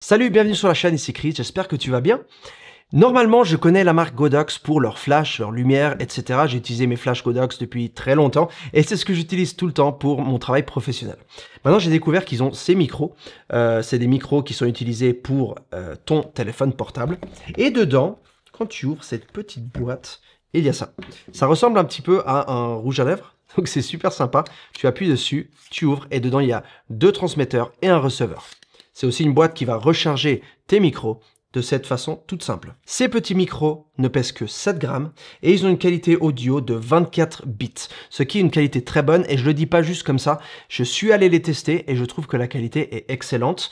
Salut, bienvenue sur la chaîne, ici Chris, j'espère que tu vas bien. Normalement, je connais la marque Godox pour leurs flashs, leurs lumières, etc. J'ai utilisé mes flashs Godox depuis très longtemps et c'est ce que j'utilise tout le temps pour mon travail professionnel. Maintenant, j'ai découvert qu'ils ont ces micros. C'est des micros qui sont utilisés pour ton téléphone portable. Et dedans, quand tu ouvres cette petite boîte, il y a ça. Ça ressemble un petit peu à un rouge à lèvres. Donc c'est super sympa. Tu appuies dessus, tu ouvres et dedans, il y a 2 transmetteurs et un receveur. C'est aussi une boîte qui va recharger tes micros de cette façon toute simple. Ces petits micros ne pèsent que 7 grammes et ils ont une qualité audio de 24 bits, ce qui est une qualité très bonne et je le dis pas juste comme ça, je suis allé les tester et je trouve que la qualité est excellente,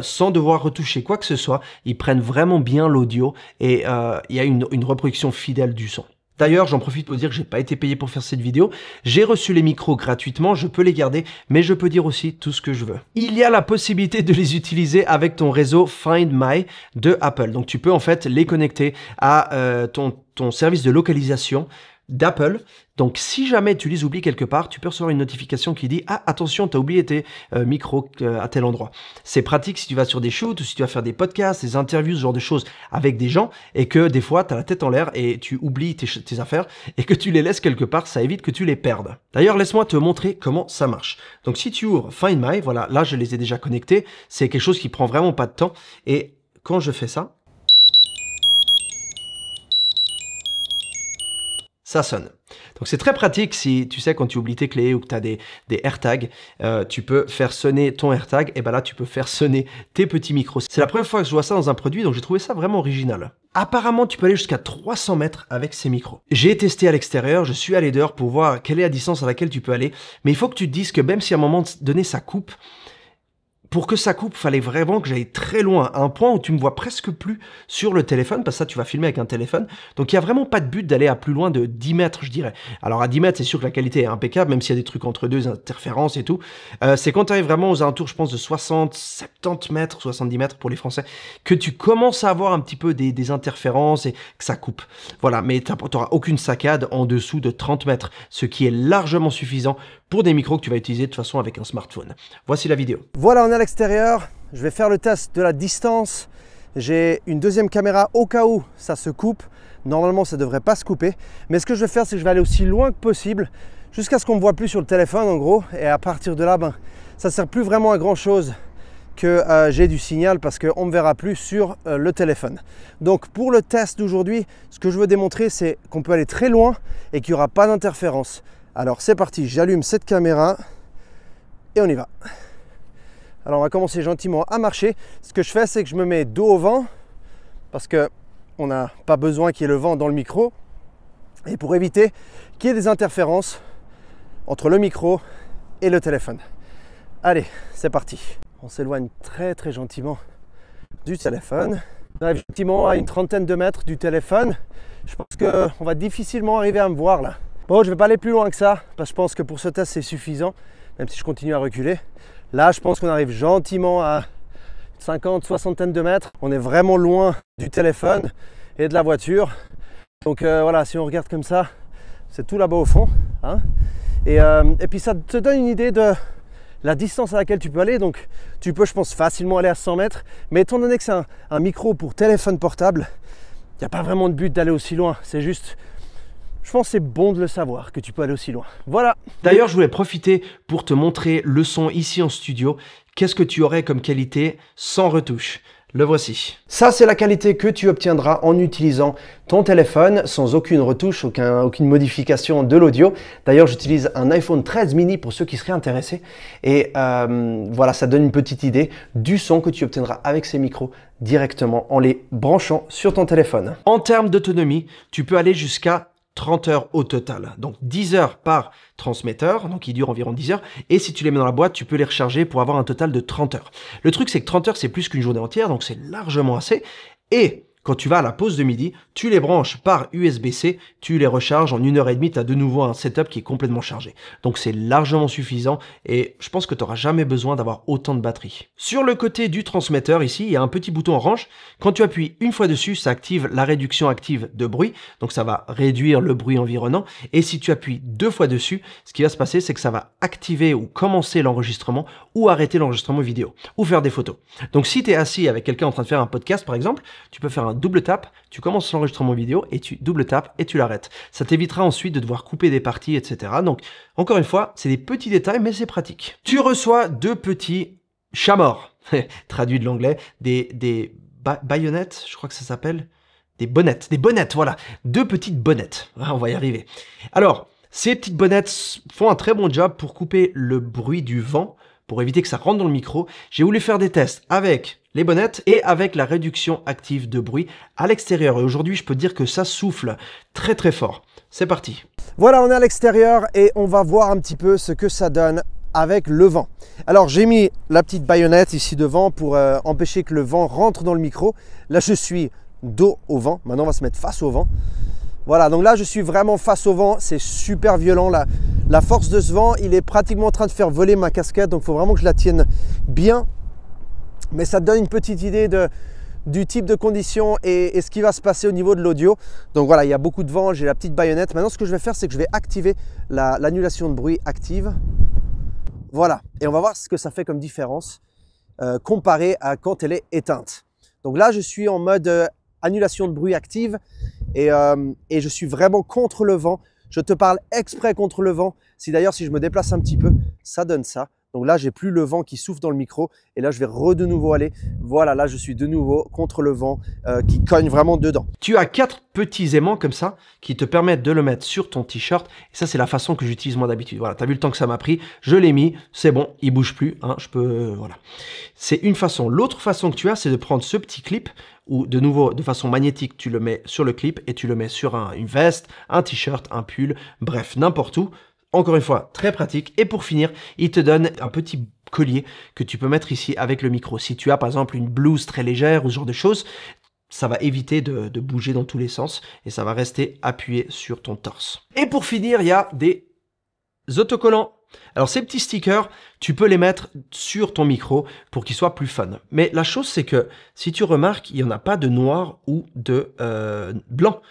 sans devoir retoucher quoi que ce soit, ils prennent vraiment bien l'audio et il y a une reproduction fidèle du son. D'ailleurs, j'en profite pour dire que j'ai pas été payé pour faire cette vidéo. J'ai reçu les micros gratuitement, je peux les garder, mais je peux dire aussi tout ce que je veux. Il y a la possibilité de les utiliser avec ton réseau Find My de Apple. Donc tu peux en fait les connecter à ton service de localisation d'Apple. Donc si jamais tu les oublies quelque part, tu peux recevoir une notification qui dit « Ah, attention, tu as oublié tes micros à tel endroit ». C'est pratique si tu vas sur des shoots ou si tu vas faire des podcasts, des interviews, ce genre de choses avec des gens et que des fois, tu as la tête en l'air et tu oublies tes affaires et que tu les laisses quelque part, ça évite que tu les perdes. D'ailleurs, laisse-moi te montrer comment ça marche. Donc si tu ouvres Find My, voilà, là je les ai déjà connectés, c'est quelque chose qui prend vraiment pas de temps et quand je fais ça, ça sonne. Donc c'est très pratique si tu sais quand tu oublies tes clés ou que tu as des AirTags, tu peux faire sonner ton AirTag et ben là tu peux faire sonner tes petits micros. C'est la première fois que je vois ça dans un produit donc j'ai trouvé ça vraiment original. Apparemment tu peux aller jusqu'à 300 mètres avec ces micros. J'ai testé à l'extérieur, je suis allé dehors pour voir quelle est la distance à laquelle tu peux aller, mais il faut que tu te dises que même si à un moment donné ça coupe, pour que ça coupe, fallait vraiment que j'aille très loin, à un point où tu me vois presque plus sur le téléphone, parce que ça, tu vas filmer avec un téléphone. Donc, il n'y a vraiment pas de but d'aller à plus loin de 10 mètres, je dirais. Alors, à 10 mètres, c'est sûr que la qualité est impeccable, même s'il y a des trucs entre deux, des interférences et tout. C'est quand tu arrives vraiment aux alentours, je pense, de 60, 70 mètres, 70 mètres pour les Français, que tu commences à avoir un petit peu des interférences et que ça coupe. Voilà, mais tu n'auras aucune saccade en dessous de 30 mètres, ce qui est largement suffisant pour des micros que tu vas utiliser de toute façon avec un smartphone. Voici la vidéo. Voilà, on est à l'extérieur. Je vais faire le test de la distance. J'ai une deuxième caméra au cas où ça se coupe. Normalement, ça ne devrait pas se couper. Mais ce que je vais faire, c'est que je vais aller aussi loin que possible jusqu'à ce qu'on ne me voit plus sur le téléphone en gros. Et à partir de là, ça ne sert plus vraiment à grand chose que j'ai du signal parce qu'on ne me verra plus sur le téléphone. Donc pour le test d'aujourd'hui, ce que je veux démontrer, c'est qu'on peut aller très loin et qu'il n'y aura pas d'interférence. Alors c'est parti, j'allume cette caméra et on y va. Alors on va commencer gentiment à marcher. Ce que je fais, c'est que je me mets dos au vent parce qu'on n'a pas besoin qu'il y ait le vent dans le micro. Et pour éviter qu'il y ait des interférences entre le micro et le téléphone. Allez, c'est parti. On s'éloigne très très gentiment du téléphone. On arrive gentiment à une trentaine de mètres du téléphone. Je pense qu'on va difficilement arriver à me voir là. Bon, je ne vais pas aller plus loin que ça, parce que je pense que pour ce test, c'est suffisant, même si je continue à reculer. Là, je pense qu'on arrive gentiment à 50, soixantaine de mètres. On est vraiment loin du téléphone et de la voiture. Donc voilà, si on regarde comme ça, c'est tout là-bas au fond. Hein. Et puis ça te donne une idée de la distance à laquelle tu peux aller. Donc tu peux, je pense, facilement aller à 100 mètres. Mais étant donné que c'est un micro pour téléphone portable, il n'y a pas vraiment de but d'aller aussi loin. C'est juste... Je pense que c'est bon de le savoir, que tu peux aller aussi loin. Voilà. D'ailleurs, je voulais profiter pour te montrer le son ici en studio. Qu'est-ce que tu aurais comme qualité sans retouche? Le voici. Ça, c'est la qualité que tu obtiendras en utilisant ton téléphone sans aucune retouche, aucune modification de l'audio. D'ailleurs, j'utilise un iPhone 13 mini pour ceux qui seraient intéressés. Et voilà, ça donne une petite idée du son que tu obtiendras avec ces micros directement en les branchant sur ton téléphone. En termes d'autonomie, tu peux aller jusqu'à 30 heures au total, donc 10 heures par transmetteur, donc il dure environ 10 heures, et si tu les mets dans la boîte, tu peux les recharger pour avoir un total de 30 heures. Le truc, c'est que 30 heures, c'est plus qu'une journée entière, donc c'est largement assez, et quand tu vas à la pause de midi, tu les branches par USB-C, tu les recharges en 1h30, tu as de nouveau un setup qui est complètement chargé. Donc c'est largement suffisant et je pense que tu n'auras jamais besoin d'avoir autant de batterie. Sur le côté du transmetteur ici, il y a un petit bouton orange. Quand tu appuies une fois dessus, ça active la réduction active de bruit. Donc ça va réduire le bruit environnant. Et si tu appuies 2 fois dessus, ce qui va se passer, c'est que ça va activer ou commencer l'enregistrement ou arrêter l'enregistrement vidéo ou faire des photos. Donc si tu es assis avec quelqu'un en train de faire un podcast par exemple, tu peux faire un double tap, tu commences l'enregistrement vidéo et tu double tap et tu l'arrêtes. Ça t'évitera ensuite de devoir couper des parties, etc. Donc encore une fois, c'est des petits détails mais c'est pratique. Tu reçois 2 petits chats morts, traduit de l'anglais, des baïonnettes, je crois que ça s'appelle, des bonnettes, voilà, 2 petites bonnettes, on va y arriver. Alors, ces petites bonnettes font un très bon job pour couper le bruit du vent, pour éviter que ça rentre dans le micro. J'ai voulu faire des tests avec les bonnettes et avec la réduction active de bruit à l'extérieur. Et aujourd'hui, je peux te dire que ça souffle très très fort. C'est parti. Voilà, on est à l'extérieur et on va voir un petit peu ce que ça donne avec le vent. Alors j'ai mis la petite baïonnette ici devant pour empêcher que le vent rentre dans le micro. Là je suis dos au vent, maintenant on va se mettre face au vent. Voilà, donc là je suis vraiment face au vent, c'est super violent. La force de ce vent, il est pratiquement en train de faire voler ma casquette, donc il faut vraiment que je la tienne bien. Mais ça te donne une petite idée du type de conditions et ce qui va se passer au niveau de l'audio. Donc voilà, il y a beaucoup de vent, j'ai la petite baïonnette. Maintenant ce que je vais faire, c'est que je vais activer l'annulation de bruit active. Voilà, et on va voir ce que ça fait comme différence comparé à quand elle est éteinte. Donc là, je suis en mode annulation de bruit active et je suis vraiment contre le vent. Je te parle exprès contre le vent. Si je me déplace un petit peu, ça donne ça. Donc là, j'ai plus le vent qui souffle dans le micro et là, je vais de nouveau aller. Voilà, là, je suis de nouveau contre le vent qui cogne vraiment dedans. Tu as 4 petits aimants comme ça qui te permettent de le mettre sur ton t-shirt. Et ça, c'est la façon que j'utilise moi d'habitude. Voilà, tu as vu le temps que ça m'a pris. Je l'ai mis, c'est bon, il bouge plus. Hein, je peux, voilà. C'est une façon. L'autre façon que tu as, c'est de prendre ce petit clip ou de nouveau, de façon magnétique, tu le mets sur le clip et tu le mets sur une veste, un t-shirt, un pull, bref, n'importe où. Encore une fois, très pratique. Et pour finir, il te donne un petit collier que tu peux mettre ici avec le micro. Si tu as par exemple une blouse très légère ou ce genre de choses, ça va éviter de bouger dans tous les sens et ça va rester appuyé sur ton torse. Et pour finir, il y a des autocollants. Alors ces petits stickers, tu peux les mettre sur ton micro pour qu'ils soient plus fun. Mais la chose, c'est que si tu remarques, il n'y en a pas de noir ou de blanc.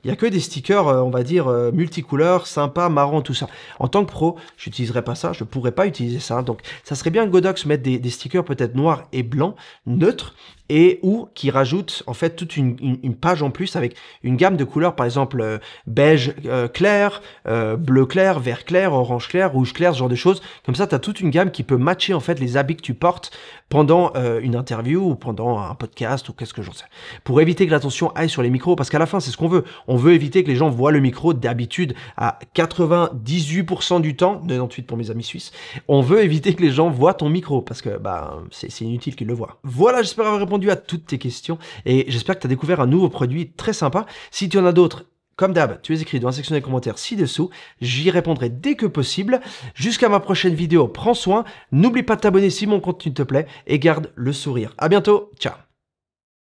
Il n'y a que des stickers, on va dire, multicouleurs, sympas, marrants, tout ça. En tant que pro, je n'utiliserai pas ça, je ne pourrais pas utiliser ça. Donc, ça serait bien que Godox mette des stickers peut-être noirs et blancs, neutres, et ou qui rajoutent en fait toute une page en plus avec une gamme de couleurs, par exemple beige clair, bleu clair, vert clair, orange clair, rouge clair, ce genre de choses. Comme ça, tu as toute une gamme qui peut matcher en fait les habits que tu portes pendant une interview ou pendant un podcast ou qu'est-ce que j'en sais. Pour éviter que l'attention aille sur les micros, parce qu'à la fin, c'est ce qu'on veut. On veut éviter que les gens voient le micro d'habitude à 98% du temps, 98 pour mes amis suisses. On veut éviter que les gens voient ton micro parce que bah, c'est inutile qu'ils le voient. Voilà, j'espère avoir répondu à toutes tes questions et j'espère que tu as découvert un nouveau produit très sympa. Si tu en as d'autres, comme d'hab, tu les écris dans la section des commentaires ci-dessous. J'y répondrai dès que possible. Jusqu'à ma prochaine vidéo, prends soin. N'oublie pas de t'abonner si mon contenu te plaît et garde le sourire. À bientôt, ciao.